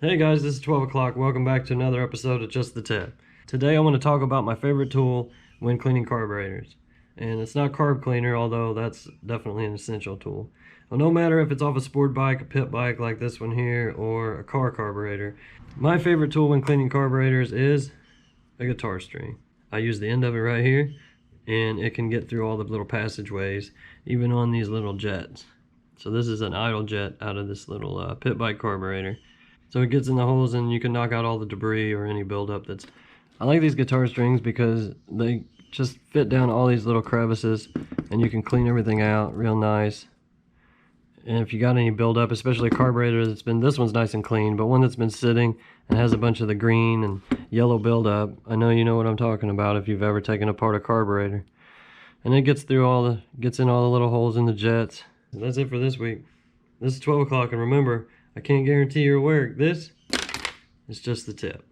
Hey guys, this is 12 o'clock. Welcome back to another episode of Just the Tip. Today I want to talk about my favorite tool when cleaning carburetors. And it's not carb cleaner, although that's definitely an essential tool. Well, no matter if it's off a sport bike, a pit bike like this one here, or a car carburetor, my favorite tool when cleaning carburetors is a guitar string. I use the end of it right here, and it can get through all the little passageways, even on these little jets. So this is an idle jet out of this little pit bike carburetor. So it gets in the holes and you can knock out all the debris or any buildup that's... I like these guitar strings because they just fit down all these little crevices and you can clean everything out real nice. And if you got any buildup, especially a carburetor that's been... This one's nice and clean, but one that's been sitting and has a bunch of the green and yellow buildup, I know you know what I'm talking about if you've ever taken apart a carburetor. And it gets through gets in all the little holes in the jets. And that's it for this week. This is 12 o'clock, and remember, I can't guarantee your work. This is just the tip.